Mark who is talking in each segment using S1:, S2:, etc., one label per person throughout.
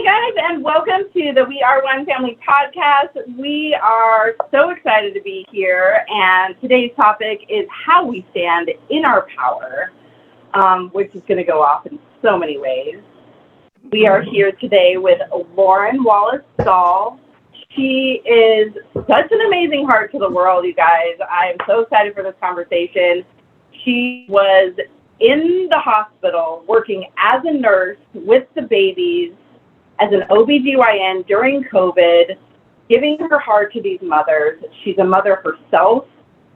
S1: guys, and welcome to the We Are One Family Podcast. We are so excited to be here, and today's topic is how we stand in our power, which is going to go off in so many ways. We are here today with Lauren Wallace-Stahl. She is such an amazing heart to the world, you guys. I am so excited for this conversation. She was in the hospital working as a nurse with the babies, as an OBGYN during COVID, giving her heart to these mothers. She's a mother herself,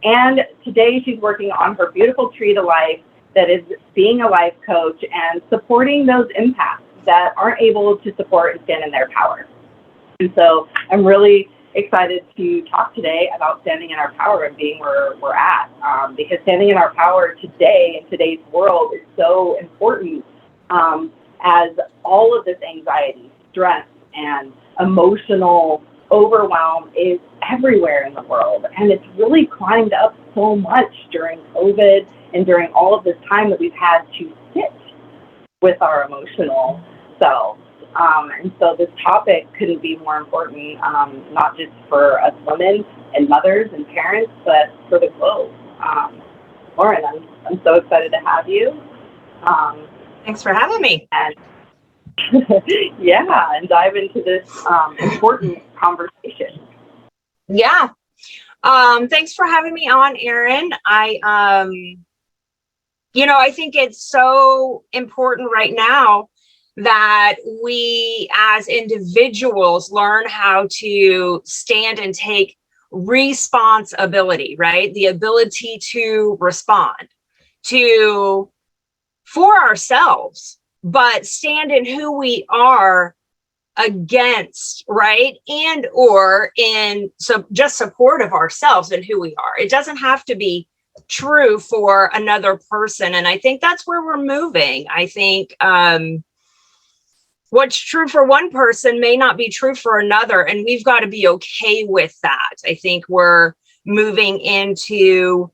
S1: and today she's working on her beautiful tree to life that is being a life coach and supporting those empaths that aren't able to support and stand in their power. And so I'm really excited to talk today about standing in our power and being where we're at, because standing in our power today in today's world is so important, as all of this anxiety, stress, and emotional overwhelm is everywhere in the world. And it's really climbed up so much during COVID and during all of this time that we've had to sit with our emotional selves. And so this topic couldn't be more important, not just for us women and mothers and parents, but for the globe. Lauren, I'm so excited to have you.
S2: Thanks for having me.
S1: And yeah, and dive into this important conversation.
S2: Yeah. Thanks for having me on, Erin. I think it's so important right now that we as individuals learn how to stand and take responsibility, right? The ability to respond for ourselves, but stand in who we are against, right? And or in just support of ourselves and who we are. It doesn't have to be true for another person. And I think that's where we're moving. I think what's true for one person may not be true for another. And we've got to be okay with that. I think we're moving into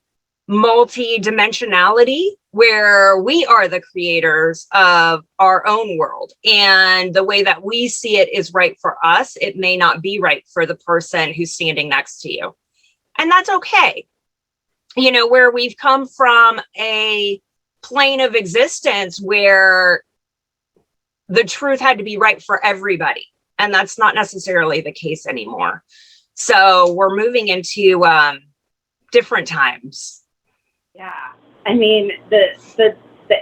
S2: multi-dimensionality where we are the creators of our own world. And the way that we see it is right for us. It may not be right for the person who's standing next to you. And that's okay. You know, where we've come from a plane of existence where the truth had to be right for everybody. And that's not necessarily the case anymore. So we're moving into different times.
S1: Yeah. I mean, the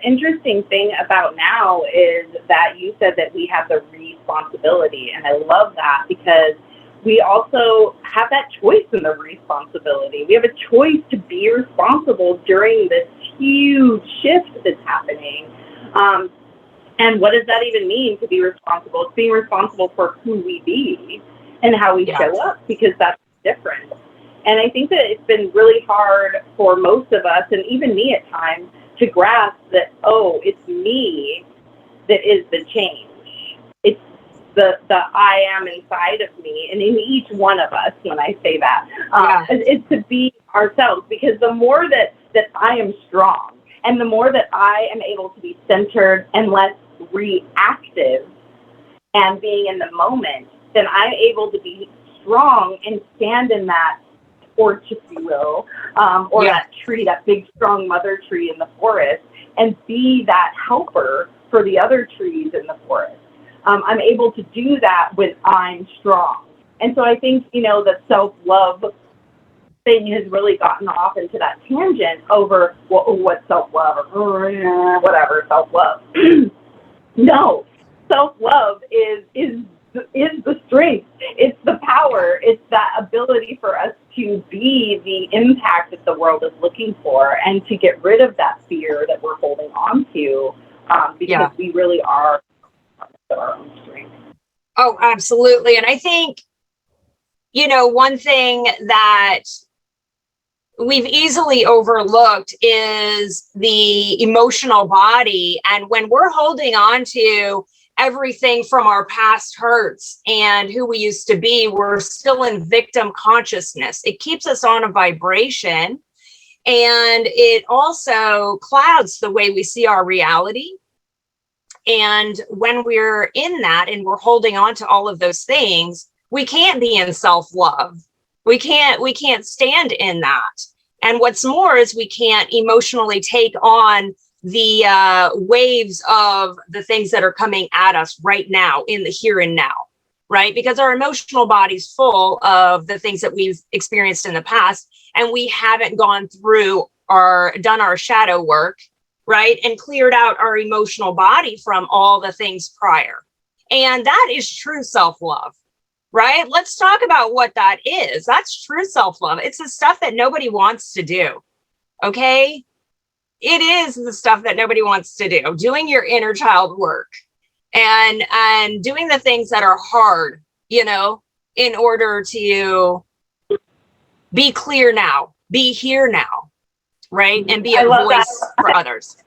S1: interesting thing about now is that you said that we have the responsibility. And I love that because we also have that choice in the responsibility. We have a choice to be responsible during this huge shift that's happening. And what does that even mean to be responsible? It's being responsible for who we be and how we show up, because that's different. And I think that it's been really hard for most of us, and even me at times, to grasp that, oh, it's me that is the change. It's the I am inside of me, and in each one of us, when I say that, is to be ourselves. Because the more that I am strong, and the more that I am able to be centered and less reactive and being in the moment, then I'm able to be strong and stand in that torch, if you will, or that tree, that big, strong mother tree in the forest, and be that helper for the other trees in the forest. I'm able to do that when I'm strong. And so I think, the self-love thing has really gotten off into that tangent over what self-love or whatever self-love. No, self-love is the strength. It's the power. It's that ability for us to be the impact that the world is looking for, and to get rid of that fear that we're holding on to, because we really are our own strength.
S2: Oh, absolutely. And I think, one thing that we've easily overlooked is the emotional body. And when we're holding on to everything from our past hurts and who we used to be, we're still in victim consciousness. It keeps us on a vibration, and it also clouds the way we see our reality. And when we're in that and we're holding on to all of those things, we can't be in self-love. We can't stand in that. And what's more is we can't emotionally take on the waves of the things that are coming at us right now in the here and now, right? Because our emotional body's full of the things that we've experienced in the past, and we haven't gone through or done our shadow work, right? And cleared out our emotional body from all the things prior. And that is true self-love, right? Let's talk about what that is. That's true self-love. It's the stuff that nobody wants to do. Okay. It is the stuff that nobody wants to do. Doing your inner child work and doing the things that are hard, in order to be clear now, be here now, right? And be a voice for others.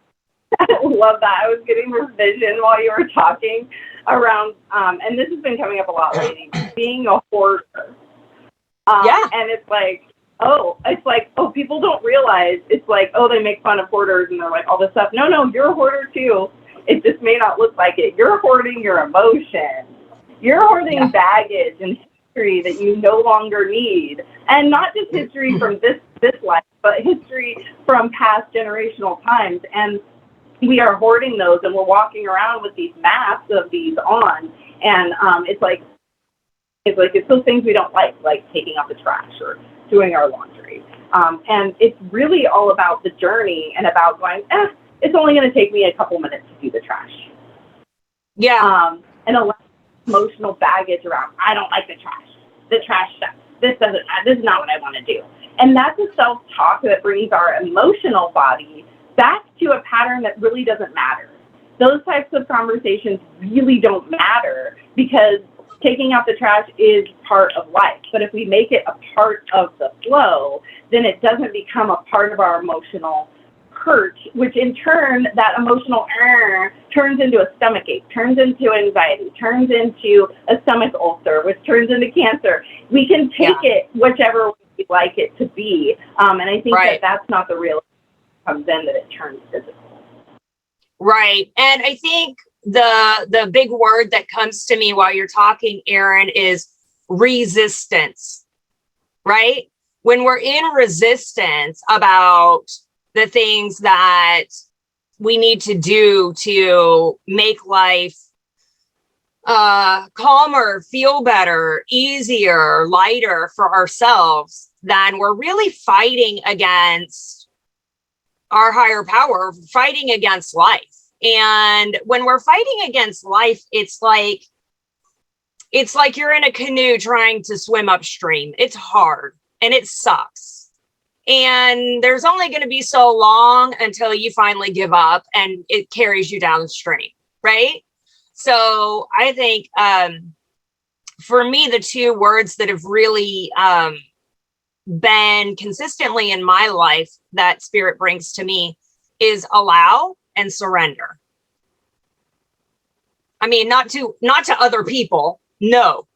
S1: I love that. I was getting this vision while you were talking around, and this has been coming up a lot lately, being a hoarder. And it's like, people don't realize, it's like, they make fun of hoarders and they're like all this stuff. No, you're a hoarder too. It just may not look like it. You're hoarding your emotions. You're hoarding baggage and history that you no longer need. And not just history from this life, but history from past generational times. And we are hoarding those, and we're walking around with these masks of these on. And it's those things we don't like taking out the trash or doing our laundry. And it's really all about the journey and about going, it's only going to take me a couple minutes to do the trash. And a lot of emotional baggage around, I don't like the trash. The trash stuff. This is not what I want to do. And that's a self-talk that brings our emotional body back to a pattern that really doesn't matter. Those types of conversations really don't matter because taking out the trash is part of life. But if we make it a part of the flow, then it doesn't become a part of our emotional hurt, which in turn, that emotional turns into a stomach ache, turns into anxiety, turns into a stomach ulcer, which turns into cancer. We can take it whichever way we like it to be. And I think that's not the real comes in, that it turns physical.
S2: Right. And I think the big word that comes to me while you're talking, Erin, is resistance, right? When we're in resistance about the things that we need to do to make life calmer, feel better, easier, lighter for ourselves, then we're really fighting against our higher power, fighting against life. And when we're fighting against life, it's like you're in a canoe trying to swim upstream. It's hard and it sucks. And there's only going to be so long until you finally give up and it carries you downstream, right? So I think for me, the two words that have really been consistently in my life that Spirit brings to me is allow and surrender. I mean, not to other people. No,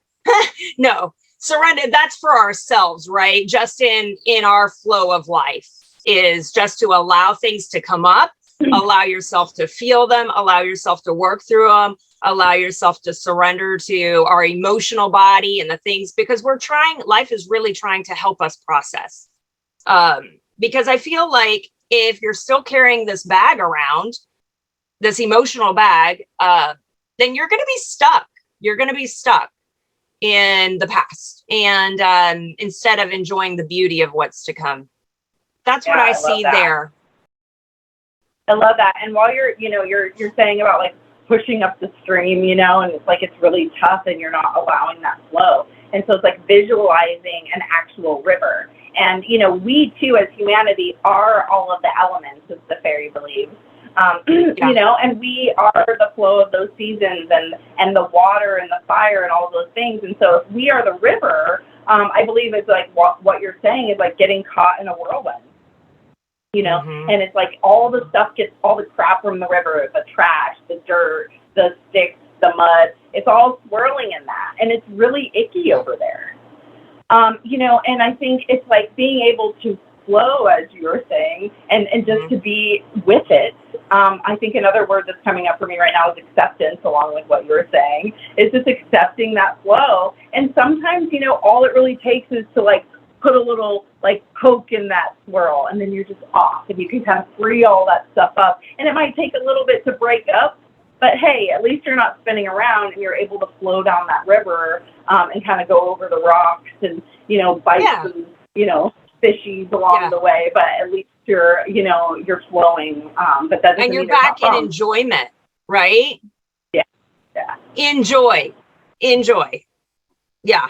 S2: no. Surrender, that's for ourselves, right? Just in our flow of life is just to allow things to come up, allow yourself to feel them, allow yourself to work through them, allow yourself to surrender to our emotional body and the things, because life is really trying to help us process. Because I feel like if you're still carrying this bag around, this emotional bag, then you're going to be stuck. You're going to be stuck in the past, and instead of enjoying the beauty of what's to come. That's what I see there.
S1: I love that. And while you're saying about like pushing up the stream, and it's like it's really tough and you're not allowing that flow. And so it's like visualizing an actual river. And we too as humanity are all of the elements, as the fairy believes. And we are the flow of those seasons and the water and the fire and all of those things. And so if we are the river, I believe it's like what you're saying is like getting caught in a whirlwind, and it's like all the stuff gets, all the crap from the river, the trash, the dirt, the sticks, the mud, it's all swirling in that. And it's really icky over there. And I think it's like being able to flow, as you were saying, and just to be with it. I think another word that's coming up for me right now is acceptance, along with what you were saying, is just accepting that flow. And sometimes, you know, all it really takes is to like put a little like Coke in that swirl, and then you're just off, and you can kind of free all that stuff up. And it might take a little bit to break up, but hey, at least you're not spinning around, and you're able to flow down that river and kind of go over the rocks and, you know, bite some, you know, fishies along the way. But at least you're, you know, you're flowing. But that
S2: and you're back in enjoyment, right?
S1: Yeah.
S2: Enjoy. Yeah.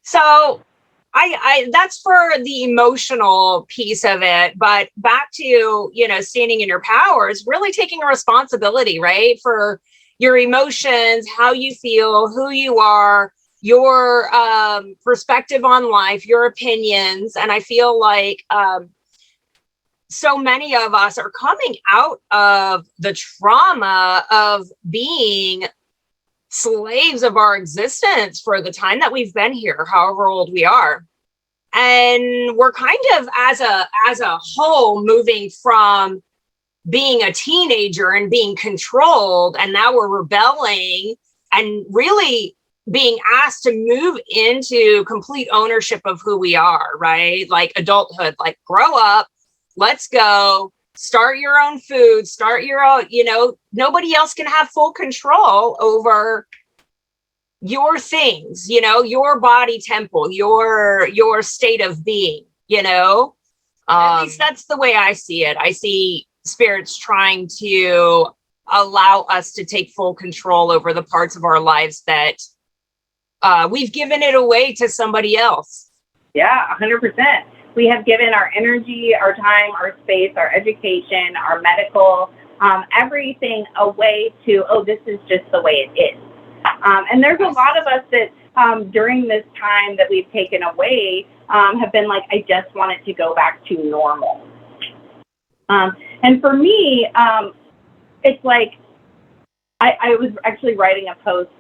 S2: So I that's for the emotional piece of it, but back to, you know, standing in your power is really taking a responsibility, right? For your emotions, how you feel, who you are, your perspective on life, your opinions. And I feel like so many of us are coming out of the trauma of being slaves of our existence for the time that we've been here, however old we are. And we're kind of as a whole moving from being a teenager and being controlled, and now we're rebelling and really being asked to move into complete ownership of who we are, right? Like adulthood, like grow up, let's go, start your own food, start your own, you know, nobody else can have full control over your things, you know, your body temple, your state of being, you know. At least that's the way I see it. I see spirits trying to allow us to take full control over the parts of our lives that we've given it away to somebody else. Yeah,
S1: 100%. We have given our energy, our time, our space, our education, our medical, everything away to, oh, this is just the way it is. And there's a lot of us that during this time that we've taken away have been like, I just want it to go back to normal. And for me, it's like, I was actually writing a post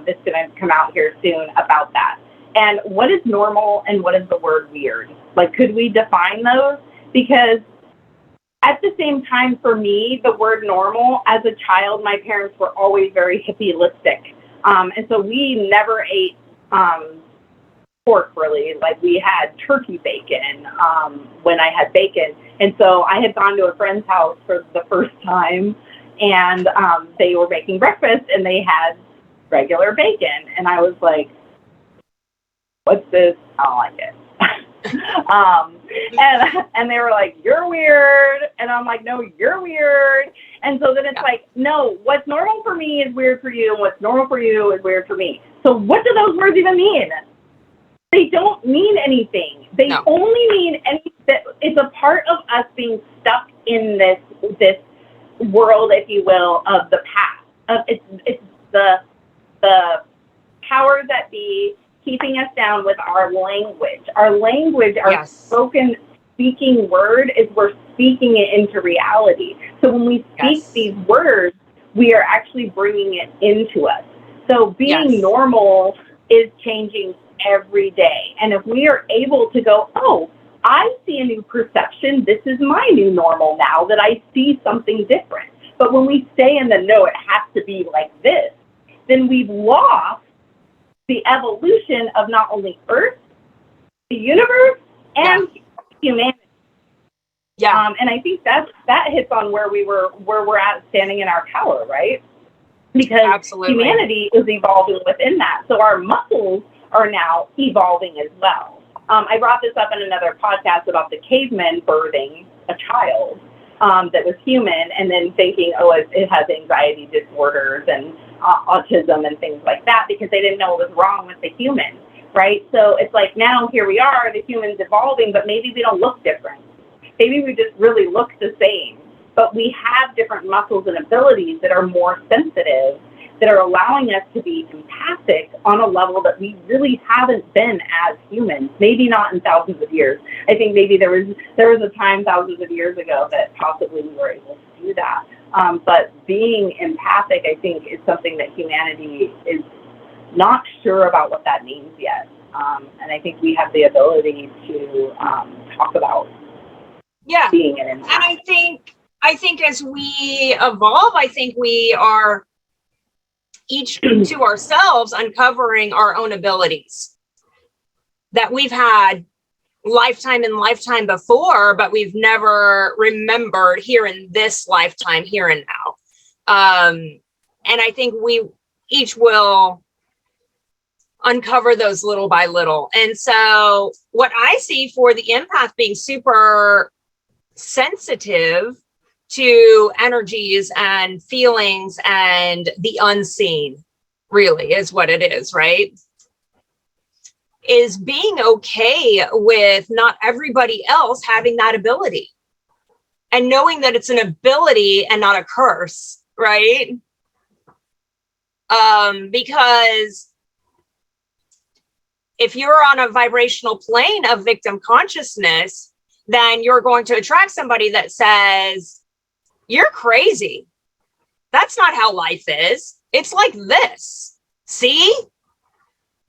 S1: that's going to come out here soon about that. And what is normal and what is the word weird? Like, could we define those? Because at the same time, for me, the word normal, as a child, my parents were always very hippieistic. And so we never ate pork, really. Like, we had turkey bacon when I had bacon. And so I had gone to a friend's house for the first time, and they were making breakfast, and they had regular bacon. And I was like, what's this? I don't like it. And they were like, you're weird. And I'm like, no, you're weird. And so then it's like, no, what's normal for me is weird for you, and what's normal for you is weird for me. So what do those words even mean? They don't mean anything. They only mean that it's a part of us being stuck in this world, if you will, of the past. It's the powers that be keeping us down with our language. Our language, our spoken, speaking word is we're speaking it into reality. So when we speak these words, we are actually bringing it into us. So being normal is changing every day. And if we are able to go, oh, I see a new perception. This is my new normal now that I see something different. But when we stay in the no, it has to be like this, then we've lost the evolution of not only Earth, the universe, and humanity. And I think that hits on where we're at standing in our power, right? Because humanity is evolving within that. So our muscles are now evolving as well. I brought this up in another podcast about the cavemen birthing a child that was human, and then thinking, oh, it has anxiety disorders and autism and things like that, because they didn't know what was wrong with the human, right? So it's like, now here we are, the humans evolving, but maybe we don't look different. Maybe we just really look the same, but we have different muscles and abilities that are more sensitive, that are allowing us to be empathic on a level that we really haven't been as humans, maybe not in thousands of years. I think maybe there was a time thousands of years ago that possibly we were able to do that. But being empathic, I think, is something that humanity is not sure about what that means yet. And I think we have the ability to talk about being an empath.
S2: And I think as we evolve, I think we are each to ourselves uncovering our own abilities that we've had lifetime and lifetime before, but we've never remembered here in this lifetime, here and now. And I think we each will uncover those little by little. And so what I see for the empath being super sensitive to energies and feelings and the unseen, really is what it is, right? Is being okay with not everybody else having that ability and knowing that it's an ability and not a curse, right? Because if you're on a vibrational plane of victim consciousness, then you're going to attract somebody that says, you're crazy. That's not how life is. It's like this. See?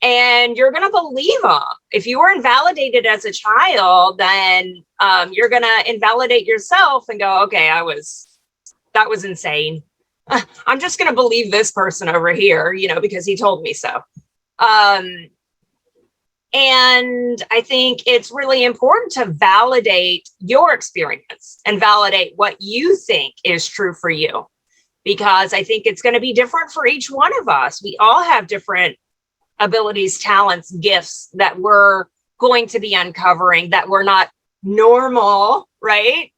S2: And you're going to believe them. If you were invalidated as a child, then you're going to invalidate yourself and go, okay, that was insane. I'm just going to believe this person over here, because he told me so. And I think it's really important to validate your experience and validate what you think is true for you, because I think it's going to be different for each one of us. We all have different abilities, talents, gifts that we're going to be uncovering that we're not normal, right?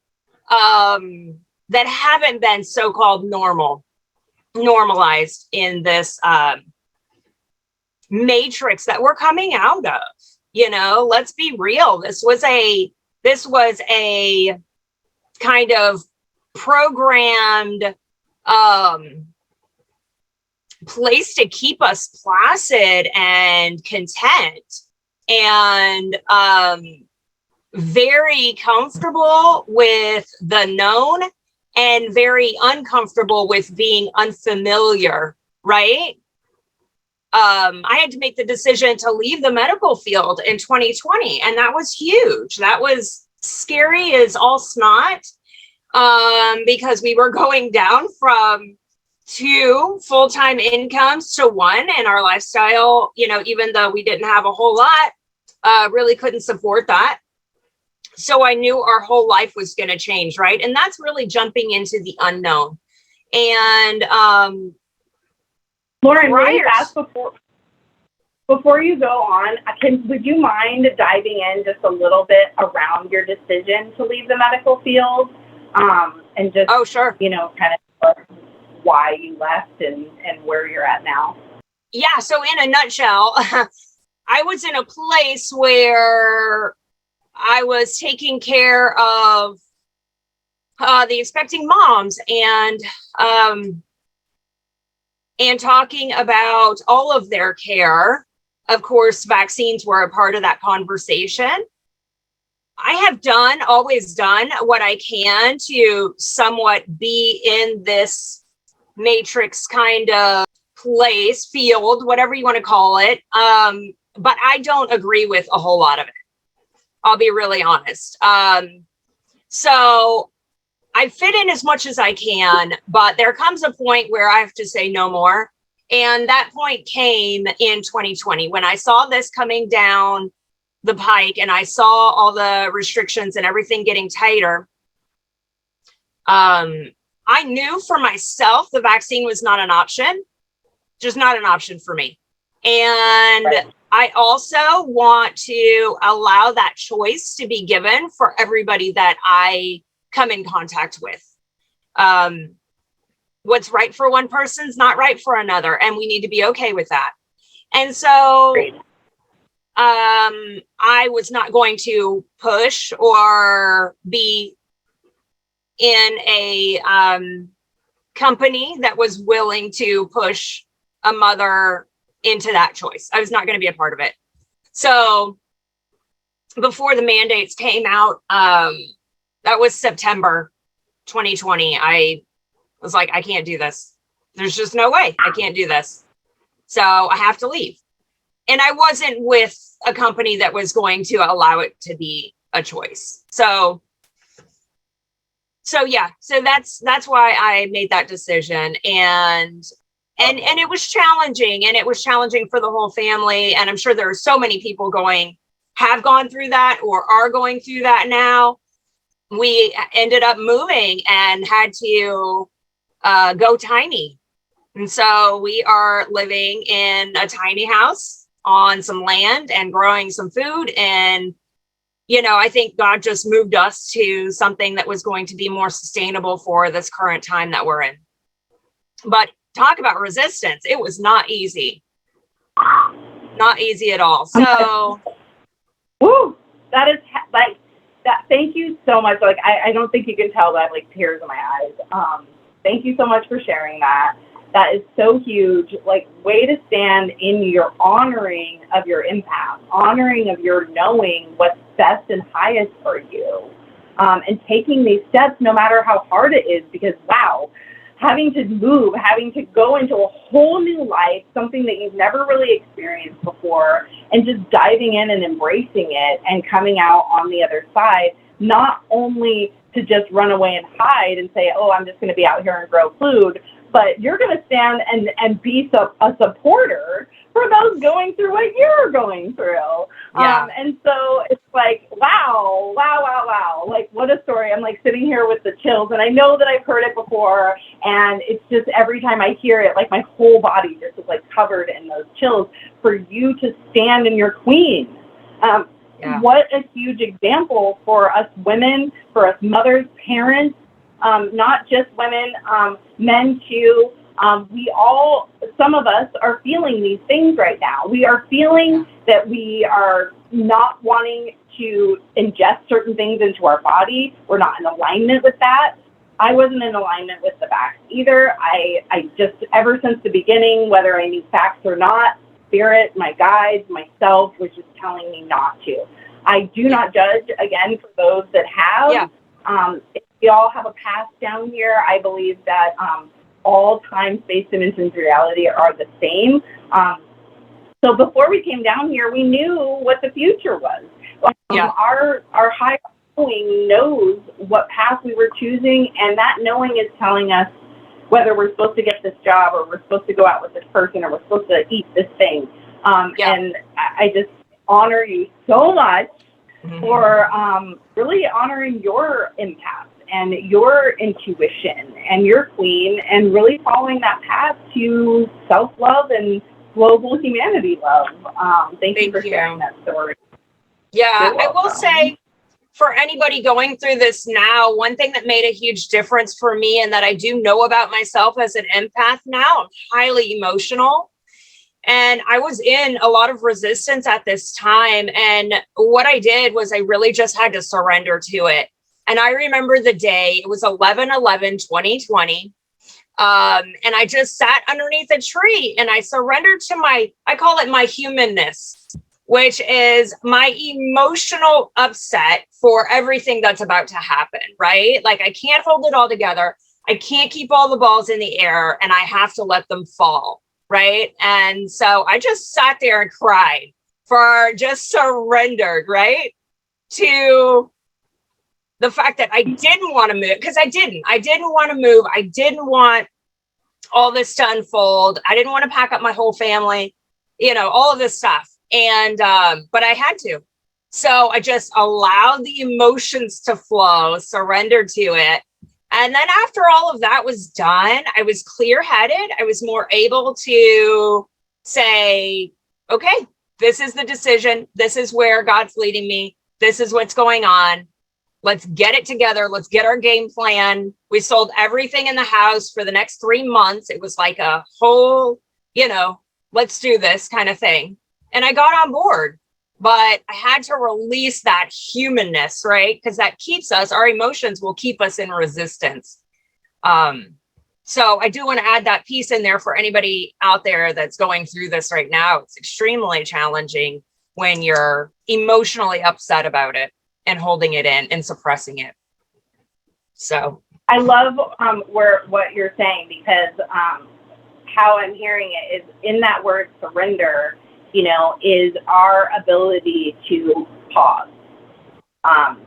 S2: That haven't been so-called normalized in this matrix that we're coming out of. Let's be real. This was a kind of programmed place to keep us placid and content and very comfortable with the known and very uncomfortable with being unfamiliar, right? I had to make the decision to leave the medical field in 2020, and that was huge. That was scary as all snot, because we were going down from 2 full-time incomes to 1, and our lifestyle, even though we didn't have a whole lot, really couldn't support that. So I knew our whole life was going to change, right? And that's really jumping into the unknown. And
S1: Lauren, really fast before you go on, would you mind diving in just a little bit around your decision to leave the medical field, and just
S2: sure,
S1: kind of why you left and where you're at now?
S2: Yeah. So in a nutshell, I was in a place where I was taking care of the expecting moms and talking about all of their care. Of course, vaccines were a part of that conversation. I have always done what I can to somewhat be in this matrix kind of place, field, whatever you want to call it. But I don't agree with a whole lot of it. I'll be really honest. So I fit in as much as I can, but there comes a point where I have to say no more. And that point came in 2020 when I saw this coming down the pike and I saw all the restrictions and everything getting tighter. I knew for myself the vaccine was not an option, just not an option for me. And right. I also want to allow that choice to be given for everybody that I come in contact with. What's right for one person's not right for another, and we need to be okay with that. And so I was not going to push or be in a company that was willing to push a mother into that choice. I was not going to be a part of it. So before the mandates came out, that was September 2020. I was like, I can't do this. There's just no way I can't do this. So I have to leave. And I wasn't with a company that was going to allow it to be a choice. So yeah, so that's why I made that decision. And it was challenging, and it was challenging for the whole family. And I'm sure there are so many people have gone through that or are going through that now. We ended up moving and had to go tiny. And so we are living in a tiny house on some land and growing some food. And, I think God just moved us to something that was going to be more sustainable for this current time that we're in. But talk about resistance. It was not easy. Not easy at all. So.
S1: Woo! That is like that. Thank you so much. Like, I don't think you can tell that I have like tears in my eyes. Thank you so much for sharing that. That is so huge. Like, way to stand in your honoring of your empath, honoring of your knowing what's best and highest for you, and taking these steps no matter how hard it is, because wow, having to move, having to go into a whole new life, something that you've never really experienced before, and just diving in and embracing it and coming out on the other side, not only to just run away and hide and say, oh, I'm just going to be out here and grow food, but you're going to stand and be a supporter for those going through what you're going through.
S2: Yeah.
S1: And so it's like, wow. Like, what a story. I'm like sitting here with the chills, and I know that I've heard it before, and it's just every time I hear it, like my whole body just is like covered in those chills for you to stand in your queen. What a huge example for us women, for us mothers, parents, not just women, men too. Some of us are feeling these things right now. We are feeling that we are not wanting to ingest certain things into our body. We're not in alignment with that. I wasn't in alignment with the facts either. I just, ever since the beginning, whether I knew facts or not, spirit, my guides, myself was just telling me not to. I do not judge, again, for those that have. Yeah. We all have a path down here. I believe that all time, space, dimensions, reality are the same. So before we came down here, we knew what the future was. Our higher knowing knows what path we were choosing, and that knowing is telling us whether we're supposed to get this job, or we're supposed to go out with this person, or we're supposed to eat this thing. And I just honor you so much for really honoring your empath and your intuition and your queen, and really following that path to self-love and global humanity love. Thank you for sharing that story.
S2: Yeah, I will say, for anybody going through this now, one thing that made a huge difference for me, and that I do know about myself as an empath now, I'm highly emotional. And I was in a lot of resistance at this time. And what I did was I really just had to surrender to it. And I remember the day, it was 11/11/2020. And I just sat underneath a tree and I surrendered to I call it my humanness, which is my emotional upset for everything that's about to happen, right? Like, I can't hold it all together. I can't keep all the balls in the air, and I have to let them fall. Right. And so I just sat there and cried, just surrendered, right, to the fact that I didn't want to move, because I didn't want to move. I didn't want all this to unfold. I didn't want to pack up my whole family, all of this stuff. And but I had to. So I just allowed the emotions to flow, surrendered to it. And then after all of that was done, I was clear-headed. I was more able to say, okay, this is the decision. This is where God's leading me. This is what's going on. Let's get it together. Let's get our game plan. We sold everything in the house for the next 3 months. It was like a whole, let's do this kind of thing. And I got on board. But I had to release that humanness, right? Because that keeps us, our emotions will keep us in resistance. So I do want to add that piece in there for anybody out there that's going through this right now. It's extremely challenging when you're emotionally upset about it and holding it in and suppressing it. So
S1: I love what you're saying, because how I'm hearing it is in that word surrender, is our ability to pause. And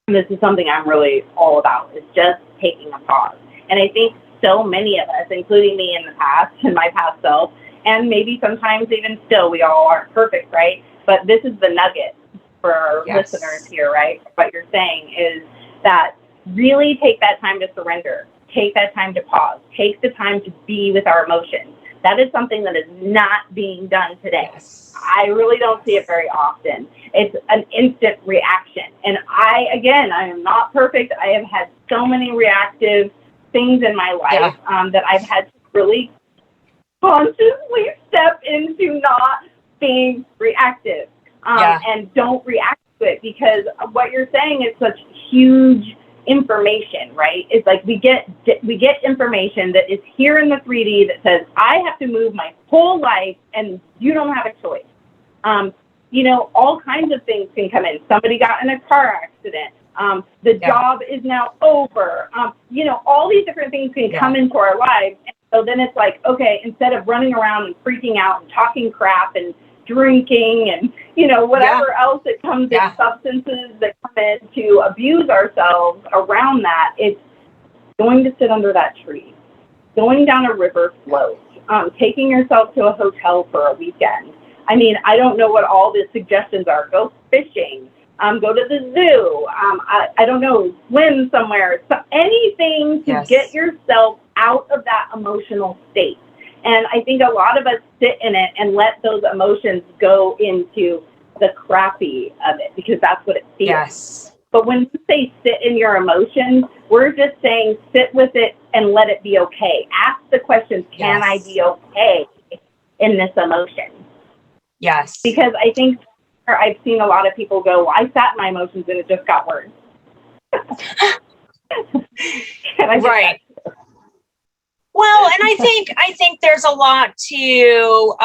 S1: this is something I'm really all about, is just taking a pause. And I think so many of us, including me in the past, in my past self, and maybe sometimes even still, we all aren't perfect, right? But this is the nugget for our listeners here, right? What you're saying is that really take that time to surrender. Take that time to pause. Take the time to be with our emotions. That is something that is not being done today.
S2: Yes.
S1: I really don't see it very often. It's an instant reaction. And I am not perfect. I have had so many reactive things in my life that I've had to really consciously step into not being reactive and don't react to it, because what you're saying is such huge information, right? It's like we get information that is here in the 3D that says, I have to move my whole life and you don't have a choice. All kinds of things can come in. Somebody got in a car accident. The job is now over. All these different things can come into our lives. And so then it's like, okay, instead of running around and freaking out and talking crap and drinking and, whatever else that comes in, substances that come in to abuse ourselves around that, it's going to sit under that tree, going down a river float, taking yourself to a hotel for a weekend. I mean, I don't know what all the suggestions are. Go fishing, go to the zoo, I don't know, swim somewhere, anything to get yourself out of that emotional state. And I think a lot of us sit in it and let those emotions go into the crappy of it, because that's what it feels.
S2: Yes.
S1: But when you say sit in your emotions, we're just saying sit with it and let it be okay. Ask the questions, can I be okay in this emotion?
S2: Yes.
S1: Because I think I've seen a lot of people go, well, I sat in my emotions and it just got worse.
S2: Right. Well, and I think there's a lot to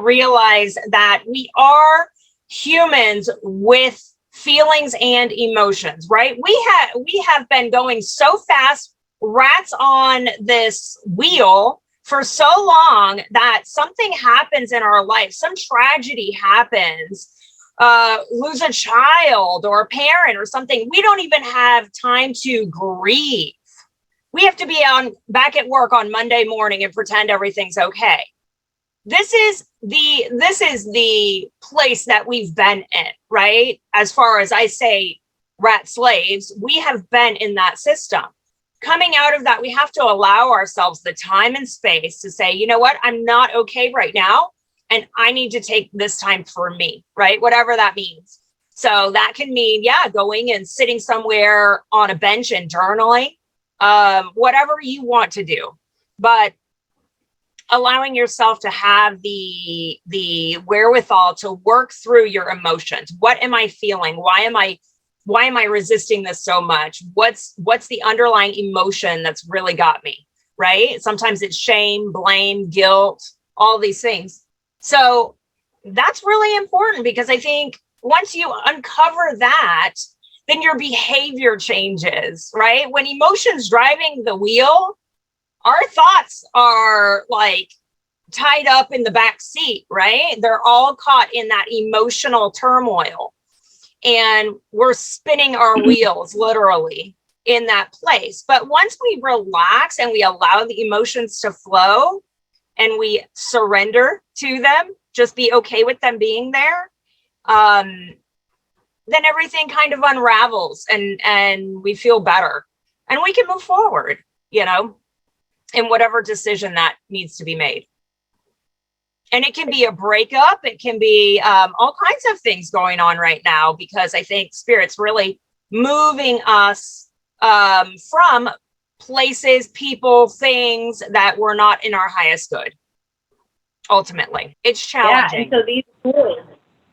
S2: realize that we are humans with feelings and emotions, right? We have been going so fast, rats on this wheel for so long, that something happens in our life, some tragedy happens, lose a child or a parent or something. We don't even have time to grieve. We have to be back at work on Monday morning and pretend everything's okay. This is the place that we've been in, right? As far as I say, rat slaves, we have been in that system. Coming out of that, we have to allow ourselves the time and space to say, you know what, I'm not okay right now, and I need to take this time for me, right? Whatever that means. So that can mean, going and sitting somewhere on a bench and journaling, whatever you want to do, but allowing yourself to have the wherewithal to work through your emotions. What am I feeling? Why am I resisting this so much? What's the underlying emotion that's really got me, right? Sometimes it's shame, blame, guilt, all these things. So that's really important, because I think once you uncover that, then your behavior changes, right? When emotion's driving the wheel, our thoughts are like tied up in the back seat, right? They're all caught in that emotional turmoil. And we're spinning our wheels literally in that place. But once we relax and we allow the emotions to flow and we surrender to them, just be okay with them being there, then everything kind of unravels and we feel better and we can move forward, in whatever decision that needs to be made. And it can be a breakup. It can be all kinds of things going on right now, because I think Spirit's really moving us from places, people, things that were not in our highest good. Ultimately, it's challenging.
S1: Yeah, and so these tools,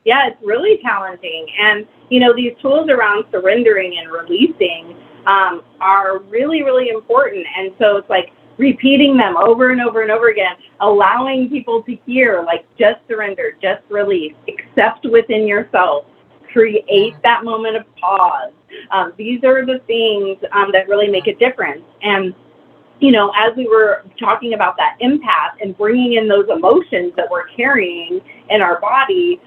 S1: it's really challenging. And, these tools around surrendering and releasing are really, really important. And so it's like repeating them over and over and over again, allowing people to hear, like, just surrender, just release, accept within yourself, create that moment of pause. These are the things that really make a difference. And, as we were talking about that empath and bringing in those emotions that we're carrying in our body,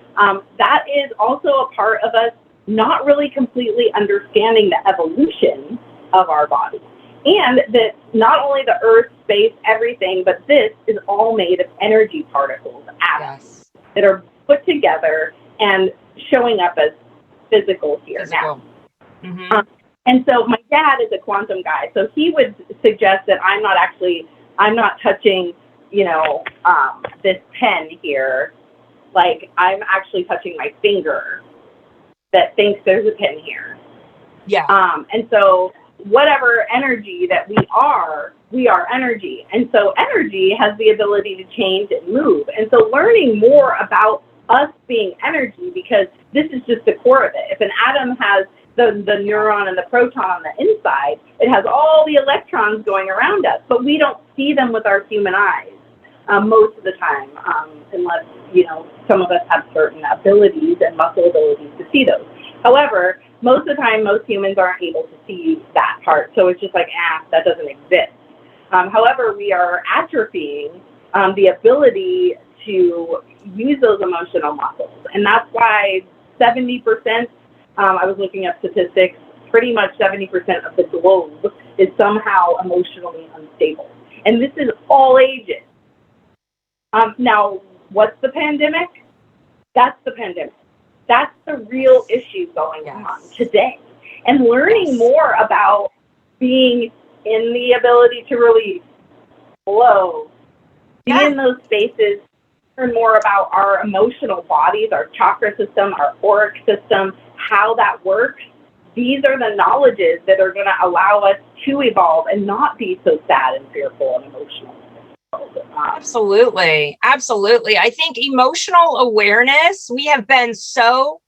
S1: that is also a part of us not really completely understanding the evolution of our body. And that not only the earth, space, everything, but this is all made of energy particles, atoms, that are put together and showing up as physical here now. And so my dad is a quantum guy, so he would suggest that I'm not touching, this pen here, like I'm actually touching my finger that thinks there's a pen here. And so whatever energy that we are energy. And so energy has the ability to change and move. And so learning more about us being energy, because this is just the core of it. If an atom has the neuron and the proton on the inside, it has all the electrons going around us, but we don't see them with our human eyes most of the time, unless, some of us have certain abilities and muscle abilities to see those. However, most of the time, most humans aren't able to see that part. So it's just like, that doesn't exist. However, we are atrophying the ability to use those emotional muscles. And that's why 70%, I was looking up statistics, pretty much 70% of the globe is somehow emotionally unstable. And this is all ages. Now, what's the pandemic? That's the pandemic. That's the real issue going on today. And learning more about being in the ability to release, flow, be in those spaces, learn more about our emotional bodies, our chakra system, our auric system, how that works. These are the knowledges that are going to allow us to evolve and not be so sad and fearful and emotional.
S2: Absolutely. I think emotional awareness, we have been so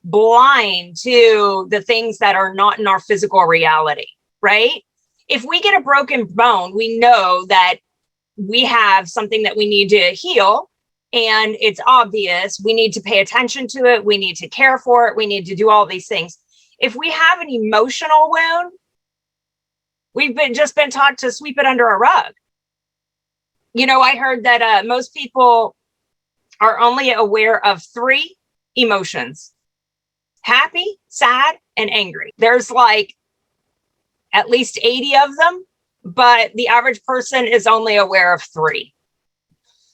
S2: blind to the things that are not in our physical reality, right? If we get a broken bone, we know that we have something that we need to heal, and it's obvious. We need to pay attention to it. We need to care for it. We need to do all these things. If we have an emotional wound, we've just been taught to sweep it under a rug. I heard that most people are only aware of 3 emotions: happy, sad, and angry. There's like at least 80 of them, but the average person is only aware of 3.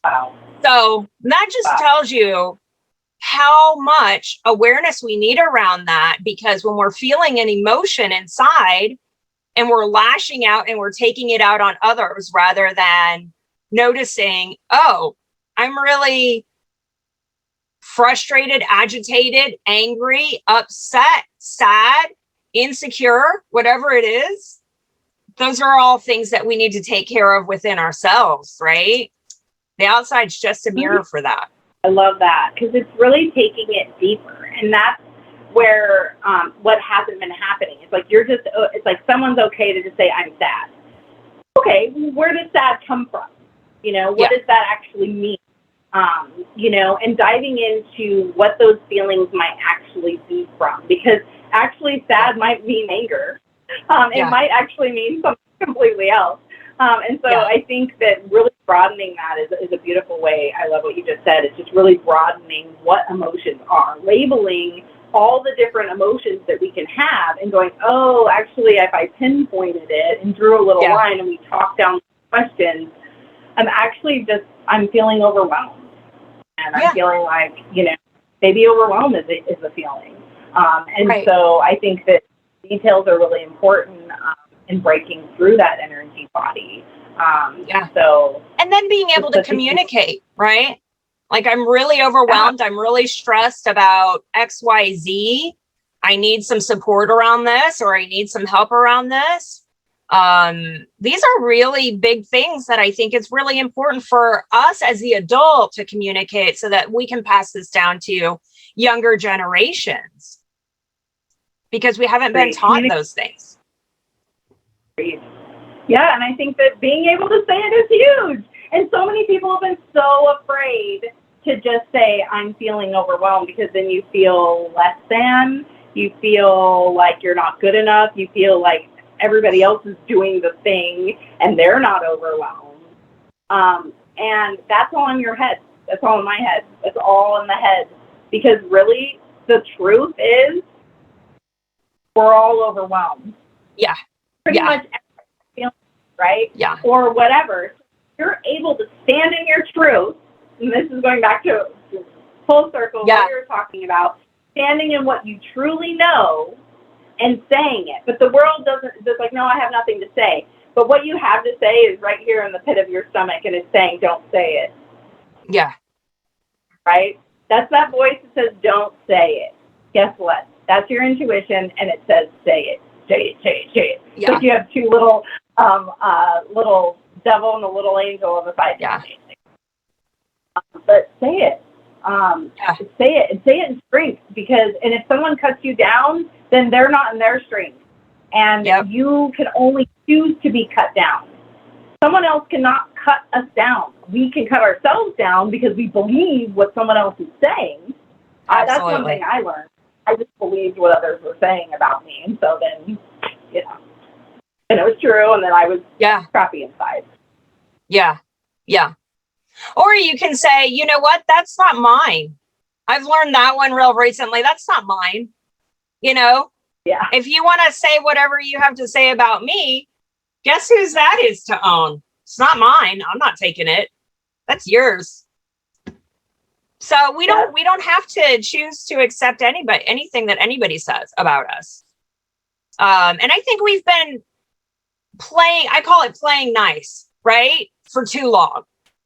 S1: Wow.
S2: So that just tells you how much awareness we need around that, because when we're feeling an emotion inside and we're lashing out and we're taking it out on others rather than noticing, oh, I'm really frustrated, agitated, angry, upset, sad, insecure, whatever it is. Those are all things that we need to take care of within ourselves, right? The outside's just a mirror for that.
S1: I love that, because it's really taking it deeper. And that's where what hasn't been happening. It's like it's like someone's okay to just say, I'm sad. Okay, where does sad come from? What does that actually mean? And diving into what those feelings might actually be from. Because actually sad might mean anger. It might actually mean something completely else. And so I think that really broadening that is a beautiful way. I love what you just said. It's just really broadening what emotions are, labeling all the different emotions that we can have and going, oh, actually, if I pinpointed it and drew a little line and we talked down questions, I'm feeling overwhelmed. And I'm feeling like, maybe overwhelmed is a feeling. So I think that details are really important in breaking through that energy body.
S2: And then being able to communicate, right? Like, I'm really overwhelmed. I'm really stressed about XYZ. I need some support around this, or I need some help around this. These are really big things that I think it's really important for us as the adult to communicate so that we can pass this down to younger generations, because we haven't been taught those things.
S1: Yeah, and I think that being able to say it is huge. And so many people have been so afraid to just say, I'm feeling overwhelmed, because then you feel less than, you feel like you're not good enough, you feel like everybody else is doing the thing and they're not overwhelmed. And that's all in your head. That's all in my head. It's all in the head. Because really, the truth is we're all overwhelmed.
S2: Yeah.
S1: Pretty much feeling, right?
S2: Yeah.
S1: Or whatever. You're able to stand in your truth, and this is going back to full circle what we were talking about, standing in what you truly know and saying it. But the world it's like, no, I have nothing to say. But what you have to say is right here in the pit of your stomach, and it's saying, don't say it.
S2: Yeah.
S1: Right? That's that voice that says, don't say it. Guess what? That's your intuition, and it says, say it. Say it, say it, say it.
S2: Yeah.
S1: But you have two little devil and a little angel on the side.
S2: Yeah.
S1: But say it. Say it, and say it in strength, and if someone cuts you down, then they're not in their strength. And you can only choose to be cut down. Someone else cannot cut us down. We can cut ourselves down because we believe what someone else is saying. That's one thing I learned. I just believed what others were saying about me. And so then, and it was true. And then I was crappy inside.
S2: Yeah. Yeah. Or you can say, you know what? That's not mine. I've learned that one real recently. That's not mine.
S1: Yeah.
S2: If you want to say whatever you have to say about me, guess whose that is to own? It's not mine. I'm not taking it. That's yours. So we don't have to choose to accept anything that anybody says about us. And I think we've been I call it playing nice, right? For too long,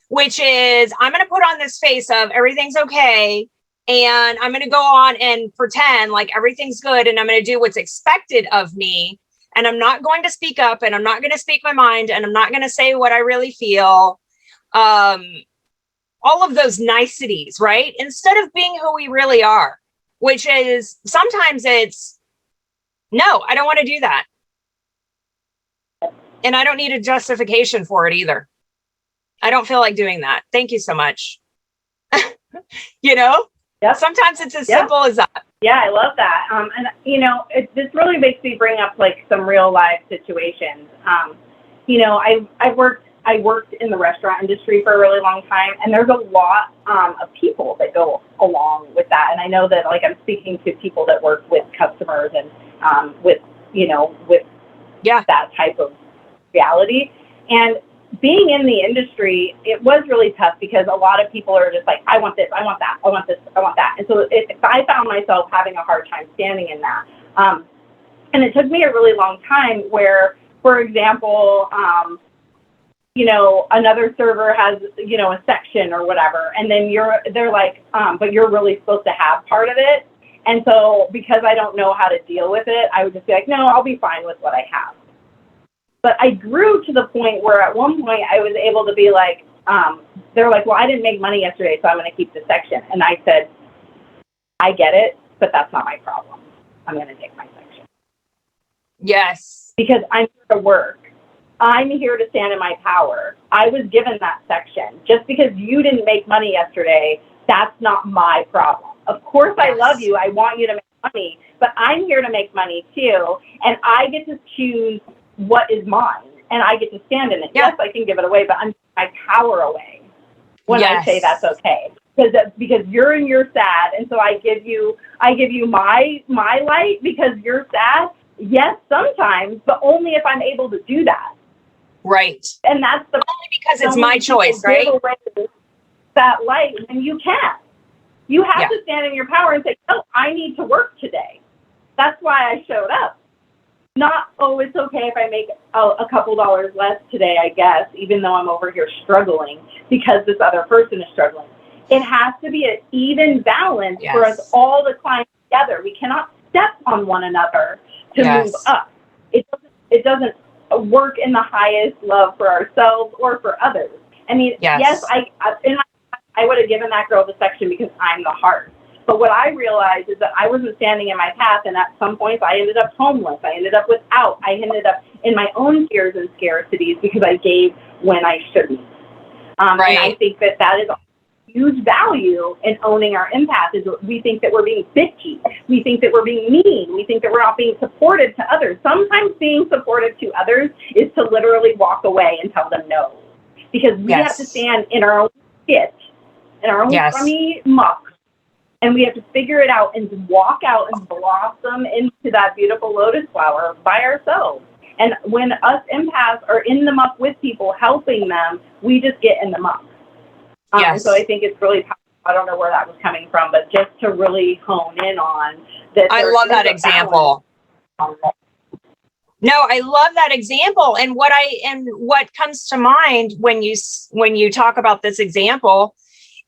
S2: which is I'm going to put on this face of everything's okay. And I'm going to go on and pretend like everything's good. And I'm going to do what's expected of me. And I'm not going to speak up, and I'm not going to speak my mind, and I'm not going to say what I really feel. All of those niceties, right? Instead of being who we really are, which is sometimes it's, no, I don't want to do that. And I don't need a justification for it either. I don't feel like doing that. Thank you so much. Sometimes it's as simple as that.
S1: Yeah, I love that. This really makes me bring up like some real life situations. I worked in the restaurant industry for a really long time, and there's a lot of people that go along with that. And I know that like I'm speaking to people that work with customers and with that type of reality. And being in the industry, it was really tough because a lot of people are just like, I want this, I want that, I want this, I want that. And so if I found myself having a hard time standing in that. And it took me a really long time where, for example, another server has, a section or whatever, and then they're like, but you're really supposed to have part of it. And so because I don't know how to deal with it, I would just be like, no, I'll be fine with what I have. But I grew to the point where at one point I was able to be like, they're like, well, I didn't make money yesterday, so I'm going to keep the section. And I said, I get it, but that's not my problem. I'm going to take my section.
S2: Yes.
S1: Because I'm here to work. I'm here to stand in my power. I was given that section. Just because you didn't make money yesterday, that's not my problem. Of course, I love you. I want you to make money, but I'm here to make money too. And I get to choose what is mine, and I get to stand in it. Yes, I can give it away, but I'm giving my power away when I say that's okay. Because you're in your sad, and so I give you my light because you're sad. Yes, sometimes, but only if I'm able to do that.
S2: Right.
S1: And that's
S2: only because it's my choice, right?
S1: That light, and you can't. You have to stand in your power and say, "Oh, I need to work today." That's why I showed up. Not, oh, it's okay if I make a couple dollars less today, I guess, even though I'm over here struggling because this other person is struggling. It has to be an even balance for us all to climb together. We cannot step on one another to move up. It doesn't work in the highest love for ourselves or for others. I mean, yes, I would have given that girl the section because I'm the heart. But what I realized is that I wasn't standing in my path, and at some points I ended up homeless. I ended up without. I ended up in my own fears and scarcities because I gave when I shouldn't. And I think that is a huge value in owning our empath. Is we think that we're being bitchy. We think that we're being mean. We think that we're not being supportive to others. Sometimes being supportive to others is to literally walk away and tell them no. Because we have to stand in our own shit, in our own crummy muck, And we have to figure it out and walk out and blossom into that beautiful lotus flower by ourselves. And when us empaths are in the muck with people, helping them, we just get in the muck. And so I think it's really powerful. I don't know where that was coming from, but just to really hone in on that.
S2: I love that example. No, I love that example. And what comes to mind when you talk about this example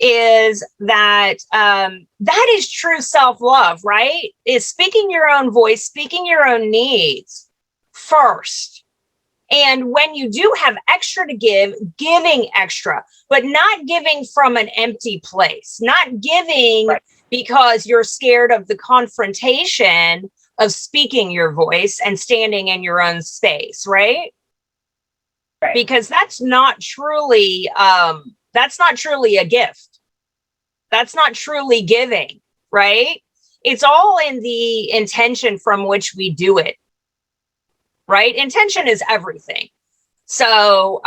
S2: is that that is true self-love, right? Is speaking your own voice, speaking your own needs first. And when you do have extra to give, giving extra, but not giving from an empty place, not giving because you're scared of the confrontation of speaking your voice and standing in your own space, right? Because that's not truly a gift. That's not truly giving, right? It's all in the intention from which we do it. Right? Intention is everything. So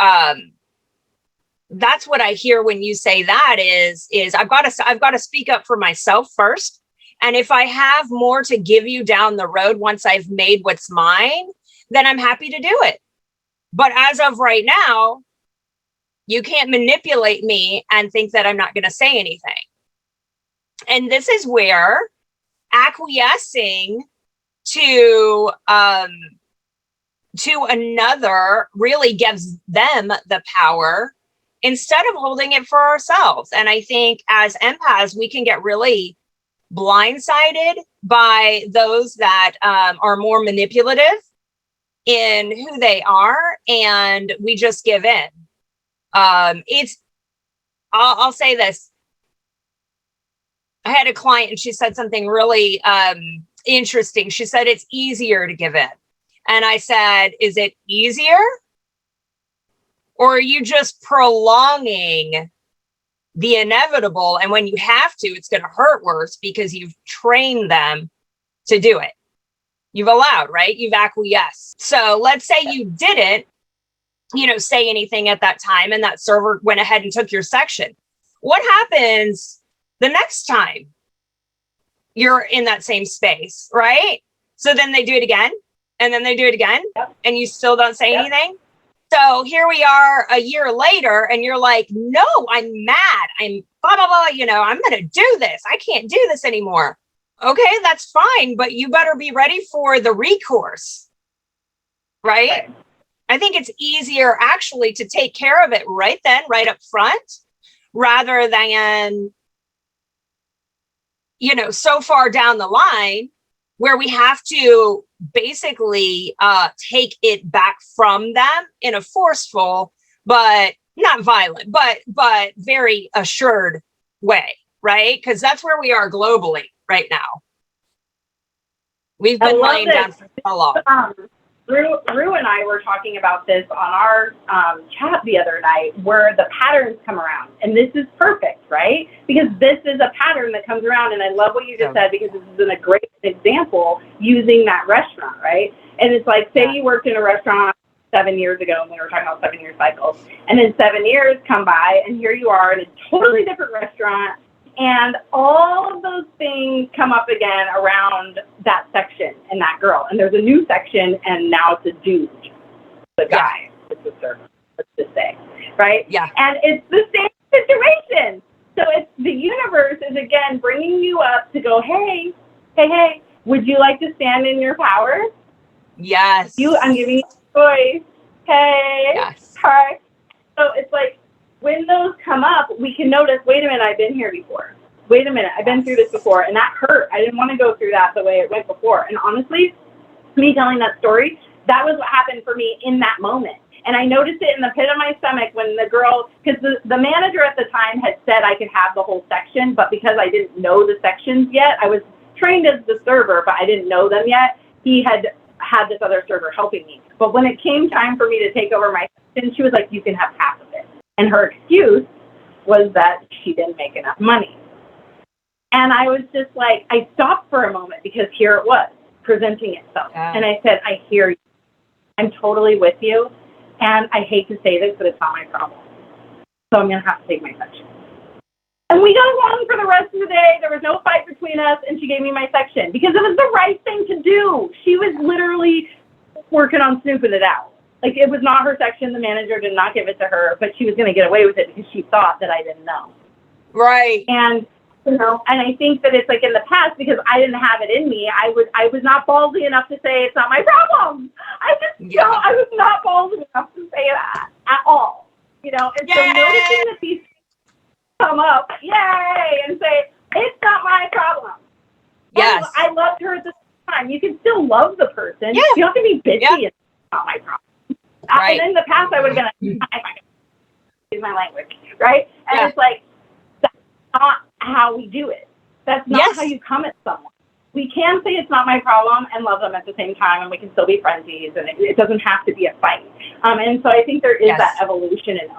S2: that's what I hear when you say that is I've got to speak up for myself first. And if I have more to give you down the road, once I've made what's mine, then I'm happy to do it. But as of right now, you can't manipulate me and think that I'm not going to say anything. And this is where acquiescing to another really gives them the power instead of holding it for ourselves. And I think as empaths, we can get really blindsided by those that are more manipulative in who they are, and we just give in. I'll say this. I had a client and she said something really interesting. She said, it's easier to give in. And I said, is it easier? Or are you just prolonging the inevitable? And when you have to, it's going to hurt worse because you've trained them to do it. You've allowed, right? You've acquiesced. So let's say you didn't, say anything at that time and that server went ahead and took your section. What happens the next time you're in that same space, right? So then they do it again. And then they do it again, and you still don't say anything. So here we are a year later, and you're like, no, I'm mad. I'm blah, blah, blah. I'm going to do this. I can't do this anymore. Okay, that's fine. But you better be ready for the recourse. Right? I think it's easier actually to take care of it right then, right up front, rather than, so far down the line where we have to basically take it back from them in a forceful, but not violent, but very assured way, right? Because that's where we are globally right now. We've been laying down for so long.
S1: Rue and I were talking about this on our chat the other night, where the patterns come around. And this is perfect, right? Because this is a pattern that comes around. And I love what you just said, because this is a great example using that restaurant, right? And it's like, say you worked in a restaurant 7 years ago, and we were talking about 7-year cycles. And then 7 years come by, and here you are in a totally different restaurant. And all of those things come up again around that section and that girl. And there's a new section, and now it's a dude, the guy, it's a servant, let's just say, right?
S2: Yeah.
S1: And it's the same situation. So it's the universe is, again, bringing you up to go, hey, would you like to stand in your power?
S2: Yes.
S1: I'm giving you a choice. Hey.
S2: Yes.
S1: Hi. So it's like, when those come up, we can notice, wait a minute, I've been here before. Wait a minute, I've been through this before, and that hurt. I didn't want to go through that the way it went before. And honestly, me telling that story, that was what happened for me in that moment. And I noticed it in the pit of my stomach when the girl, because the manager at the time had said I could have the whole section, but because I didn't know the sections yet, I was trained as the server, but I didn't know them yet. He had this other server helping me. But when it came time for me to take over my section, she was like, you can have half of it. And her excuse was that she didn't make enough money. And I was just like, I stopped for a moment, because here it was presenting itself. And I said, I hear you. I'm totally with you. And I hate to say this, but it's not my problem. So I'm going to have to take my section. And we got along for the rest of the day. There was no fight between us, and she gave me my section because it was the right thing to do. She was literally working on snooping it out. Like, it was not her section. The manager did not give it to her, but she was going to get away with it because she thought that I didn't know.
S2: Right.
S1: And, you know, and I think that it's like in the past, because I didn't have it in me, I was not ballsy enough to say it's not my problem. I was not ballsy enough to say that at all. You know, and so noticing that these come up, yay, and say, it's not my problem.
S2: Yes.
S1: I loved her at the time. You can still love the person.
S2: Yeah.
S1: You don't have to be bitchy. It's not my problem.
S2: Right.
S1: And in the past, I would have been like, use my language, right? And it's like, that's not how we do it. That's not how you come at someone. We can say it's not my problem and love them at the same time, and we can still be friendies, and it doesn't have to be a fight. And so I think there is that evolution in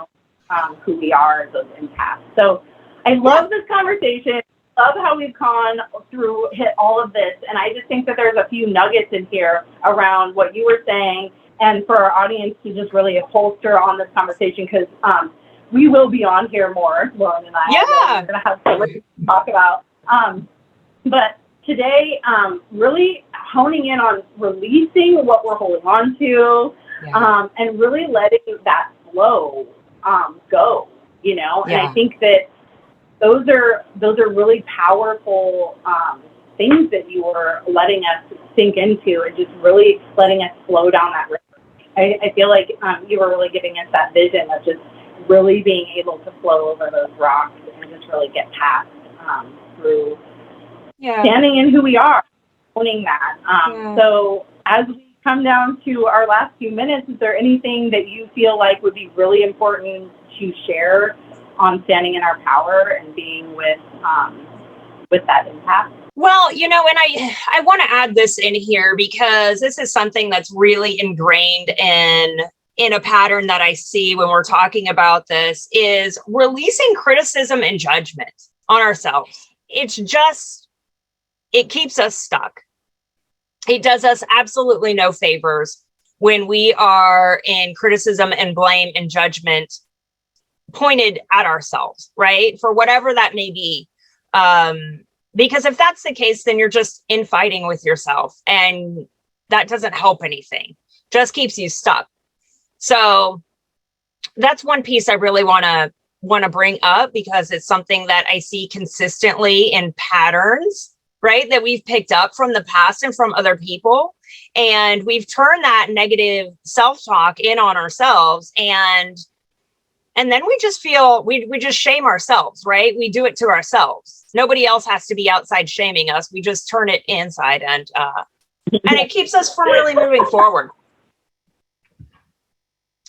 S1: who we are as those empaths. So I love this conversation. Love how we've gone through, hit all of this, and I just think that there's a few nuggets in here around what you were saying, and for our audience to just really holster on this conversation, because we will be on here more, Lauren and I.
S2: Yeah.
S1: We're going to have so much to talk about. But today, really honing in on releasing what we're holding on to, and really letting that flow go, you know? And I think that those are really powerful things that you were letting us sink into, and just really letting us flow down that river. I feel like you were really giving us that vision of just really being able to flow over those rocks and just really get past through standing in who we are, owning that. So as we come down to our last few minutes, is there anything that you feel like would be really important to share on standing in our power and being with that impact?
S2: Well, you know, and I want to add this in here because this is something that's really ingrained in a pattern that I see when we're talking about this, is releasing criticism and judgment on ourselves. It keeps us stuck. It does us absolutely no favors when we are in criticism and blame and judgment pointed at ourselves, right? For whatever that may be. Because if that's the case, then you're just infighting with yourself, and that doesn't help anything. Just keeps you stuck. So that's one piece I really want to bring up, because it's something that I see consistently in patterns, right? That we've picked up from the past and from other people. And we've turned that negative self-talk in on ourselves. And then we just feel, we just shame ourselves, right? We do it to ourselves. Nobody else has to be outside shaming us. We just turn it inside, and it keeps us from really moving forward.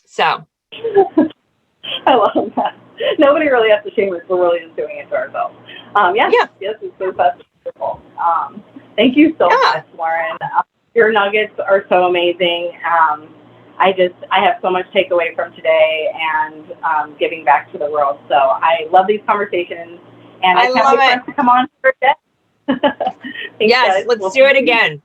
S2: So.
S1: I love that. Nobody really has to shame us. We're really just doing it to ourselves. Yes, it's so beautiful. Thank you so much, Lauren. Your nuggets are so amazing. I have so much takeaway from today and giving back to the world. So I love these conversations, and I can't wait for us to come on for a day.
S2: Yes, let's do it again.